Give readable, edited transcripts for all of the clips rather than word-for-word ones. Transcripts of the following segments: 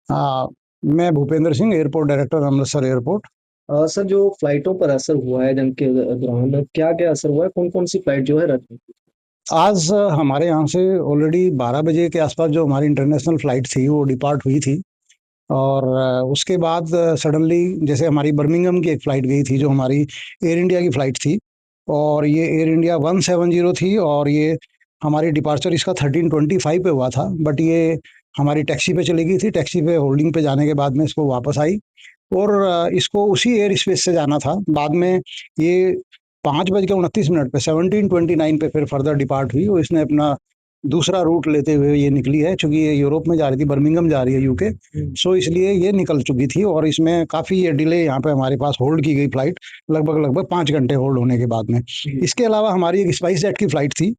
हाँ, मैं Bhupendra Singh, airport director, Amritsar airport. Sir, जो फ्लाइटों पर असर हुआ है जंग के दौरान, क्या-क्या असर हुआ है? कौन-कौन सी फ्लाइट जो है रद्द हुई? आज हमारे यहाँ से ऑलरेडी 12 बजे के आसपास जो हमारी इंटरनेशनल फ्लाइट थी वो डिपार्ट हुई थी। और उसके बाद सडनली जैसे हमारी बर्मिंघम की एक फ़्लाइट गई थी जो हमारी एयर इंडिया की फ़्लाइट थी। और ये एयर इंडिया 170 थी और ये हमारी डिपार्चर इसका 13:25 पे हुआ था, बट ये हमारी टैक्सी पे चली गई थी। टैक्सी पे होल्डिंग पे जाने के बाद में इसको वापस आई और इसको उसी एयर स्पेस से जाना था। बाद में ये 5:29 पे 17:29 पे फिर फर्दर डिपार्ट हुई और इसने अपना दूसरा रूट लेते हुए ये निकली है, चूँकि ये यूरोप में जा रही थी, बर्मिंघम जा रही है यूके। सो इसलिए ये निकल चुकी थी और इसमें काफ़ी ये डिले यहाँ पे हमारे पास होल्ड की गई फ्लाइट, लगभग 5 घंटे होल्ड होने के बाद में। इसके अलावा हमारी एक स्पाइस जेट की फ्लाइट थी,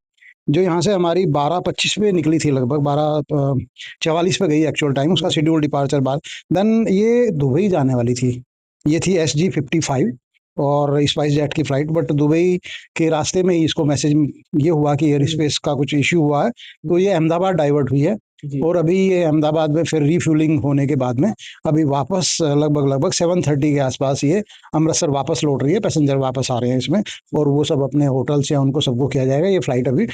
जो यहाँ से हमारी 12:25 पे निकली थी, लगभग 12:44 पे गई एक्चुअल टाइम, उसका शेड्यूल डिपार्चर बाद। देन ये दुबई जाने वाली थी, ये थी SG-55 और स्पाइस जेट की फ्लाइट, बट दुबई के रास्ते में ही इसको मैसेज ये हुआ कि एयर स्पेस का कुछ इश्यू हुआ है, तो ये अहमदाबाद डाइवर्ट हुई है। और अभी ये अहमदाबाद में फिर रिफ्यूलिंग होने के बाद में अभी वापस लगभग 7:30 के आसपास ये अमृतसर वापस लौट रही है, पैसेंजर वापस आ रहे हैं इसमें और वो सब अपने होटल्स या उनको सबको किया जाएगा। ये फ्लाइट अभी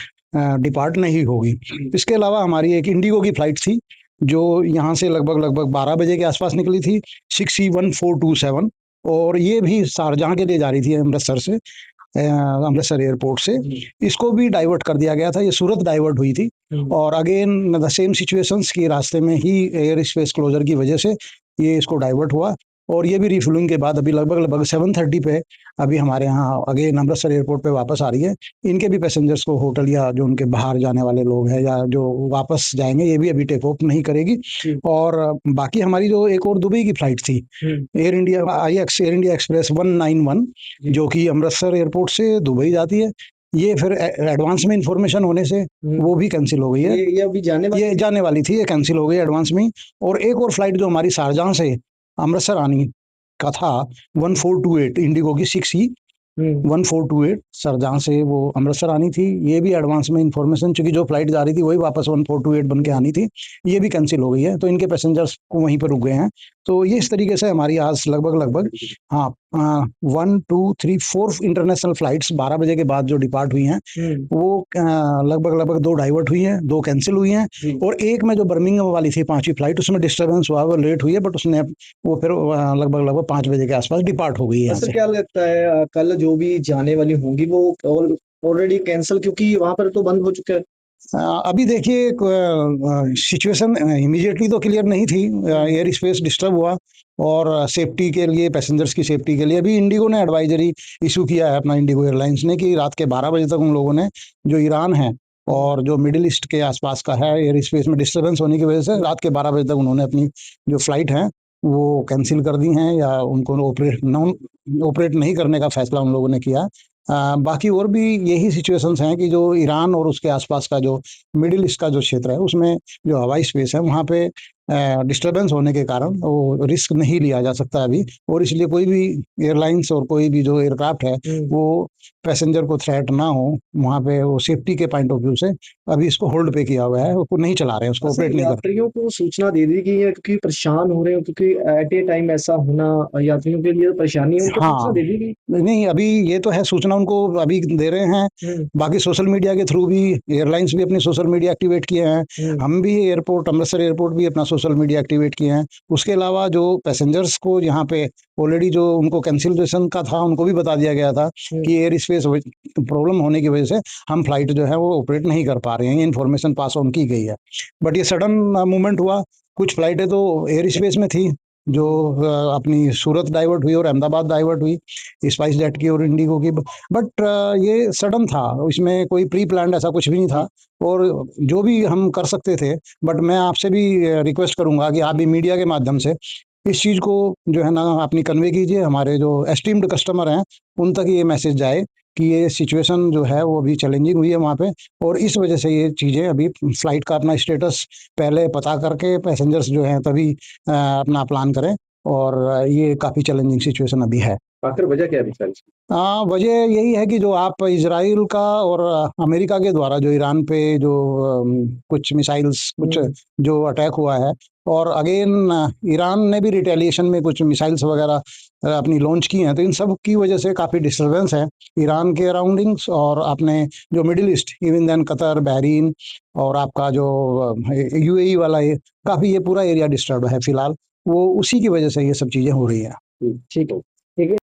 डिपार्ट नहीं होगी। इसके अलावा हमारी एक इंडिगो की फ्लाइट थी जो यहाँ से लगभग 12 बजे के आसपास निकली थी, 6E1427, और ये भी शारजाह के लिए जा रही थी अमृतसर से, अमृतसर एयरपोर्ट से। इसको भी डाइवर्ट कर दिया गया था, ये सूरत डाइवर्ट हुई थी और अगेन द सेम सिचुएशंस की रास्ते में ही एयर स्पेस क्लोजर की वजह से ये इसको डाइवर्ट हुआ और ये भी रिफ्यूलिंग के बाद अभी लगभग 7:30 पे अभी हमारे यहाँ अगेन अमृतसर एयरपोर्ट पे वापस आ रही है। इनके भी पैसेंजर्स को होटल या जो उनके बाहर जाने वाले लोग हैं या जो वापस जाएंगे, ये भी अभी टेक ऑफ नहीं करेगी। और बाकी हमारी जो एक और दुबई की फ्लाइट थी, air India air India express 191, जो कि अमृतसर एयरपोर्ट से दुबई जाती है, ये फिर एडवांस में इंफॉर्मेशन होने से वो भी कैंसिल हो गई है। ये अभी ये जाने वाली थी, ये कैंसिल हो गई एडवांस में ही। और एक और फ्लाइट जो हमारी शारजाह से अमृतसर आनी का था, 1428 इंडिगो की 6E 1428 शारजाह से वो अमृतसर आनी थी, ये भी एडवांस में इंफॉर्मेशन, चूंकि जो फ्लाइट जा रही थी वही वापस 1428 बन के आनी थी, ये भी कैंसिल हो गई है, तो इनके पैसेंजर्स को वहीं पर रुक गए हैं। तो ये इस तरीके से हमारी आज लगभग हाँ 1 2 3 4 इंटरनेशनल फ्लाइट्स 12 बजे के बाद जो डिपार्ट हुई हैं वो लगभग 2 डाइवर्ट हुई हैं, 2 कैंसिल हुई हैं और एक में जो बर्मिंघम वाली थी 5वीं फ्लाइट, उसमें डिस्टर्बेंस हुआ, वो लेट हुई है, बट उसने वो फिर लगभग 5 बजे के आसपास डिपार्ट हो गई है यहाँ सर, से। क्या लगता है कल जो भी जाने वाली होंगी वो ऑलरेडी कैंसिल, क्योंकि वहां पर तो बंद हो चुका है। अभी देखिए सिचुएशन इमीडिएटली तो क्लियर नहीं थी, एयर स्पेस डिस्टर्ब हुआ और सेफ्टी के लिए, पैसेंजर्स की सेफ्टी के लिए अभी इंडिगो ने एडवाइजरी इशू किया है, अपना इंडिगो एयरलाइंस ने, कि रात के 12 बजे तक उन लोगों ने जो ईरान है और जो मिडिल ईस्ट के आसपास का है, एयर स्पेस में डिस्टर्बेंस होने की वजह से रात के 12 बजे तक उन्होंने अपनी जो फ्लाइट है वो कैंसिल कर दी हैं या उनको ऑपरेट नहीं करने का फैसला उन लोगों ने किया। बाकी और भी यही सिचुएशंस हैं कि जो ईरान और उसके आसपास का जो मिडिल ईस्ट का जो क्षेत्र है उसमें जो हवाई स्पेस है वहाँ पे डिस्टर्बेंस होने के कारण वो रिस्क नहीं लिया जा सकता अभी, और इसलिए कोई भी एयरलाइंस और कोई भी जो एयरक्राफ्ट है वो पैसेंजर को थ्रेट ना हो, वहाँ पे वो सेफ्टी के पॉइंट ऑफ व्यू से अभी इसको होल्ड पे किया हुआ है, उसको नहीं चला रहे हैं, उसको ऑपरेट नहीं कर। यात्रियों को सूचना दे दी गई है क्योंकि परेशान हो रहे हो, क्योंकि एट ए टाइम ऐसा होना यात्रियों के लिए परेशानी है, उनको सूचना हाँ, दे दी गई। नहीं अभी ये तो है, सूचना उनको अभी दे रहे हैं। बाकी सोशल मीडिया के थ्रू भी एयरलाइंस भी अपनी सोशल मीडिया एक्टिवेट किए हैं, हम भी एयरपोर्ट अमृतसर एयरपोर्ट भी अपना सोशल मीडिया एक्टिवेट किए हैं। उसके अलावा जो पैसेंजर्स को यहाँ पे ऑलरेडी जो उनको कैंसिलेशन का था उनको भी बता दिया गया था कि एयर स्पेस प्रॉब्लम होने की वजह से हम फ्लाइट जो है वो ऑपरेट नहीं कर पा रहे हैं, ये इन्फॉर्मेशन पास ऑन की गई है। बट ये सडन मूवमेंट हुआ, कुछ फ्लाइटें तो एयर स्पेस में थी जो अपनी सूरत डाइवर्ट हुई और अहमदाबाद डाइवर्ट हुई, स्पाइस जेट की और इंडिगो की, बट ये सडन था, इसमें कोई प्री प्लान ऐसा कुछ भी नहीं था और जो भी हम कर सकते थे। बट मैं आपसे भी रिक्वेस्ट करूंगा कि आप भी मीडिया के माध्यम से इस चीज़ को जो है ना अपनी कन्वे कीजिए, हमारे जो एस्टीम्ड कस्टमर हैं उन तक ये मैसेज जाए कि ये सिचुएशन जो है वो अभी चैलेंजिंग हुई है वहाँ पे और इस वजह से ये चीज़ें अभी फ्लाइट का अपना स्टेटस पहले पता करके पैसेंजर्स जो हैं तभी अपना प्लान करें, और ये काफ़ी चैलेंजिंग सिचुएशन अभी है। आखिर वजह क्या है सर? वजह यही है कि जो आप इजराइल का और अमेरिका के द्वारा जो ईरान पे जो कुछ मिसाइल्स कुछ जो अटैक हुआ है और अगेन ईरान ने भी रिटेलिएशन में कुछ मिसाइल्स वगैरह अपनी लॉन्च की हैं, तो इन सब की वजह से काफ़ी डिस्टर्बेंस है ईरान के अराउंडिंग्स, और आपने जो Middle East, even then Qatar, Bahrain, और आपका जो यूएई वाला, ये काफ़ी, ये पूरा एरिया डिस्टर्ब है फिलहाल, वो उसी की वजह से ये सब चीज़ें हो रही हैं। ठीक है, ठीक है।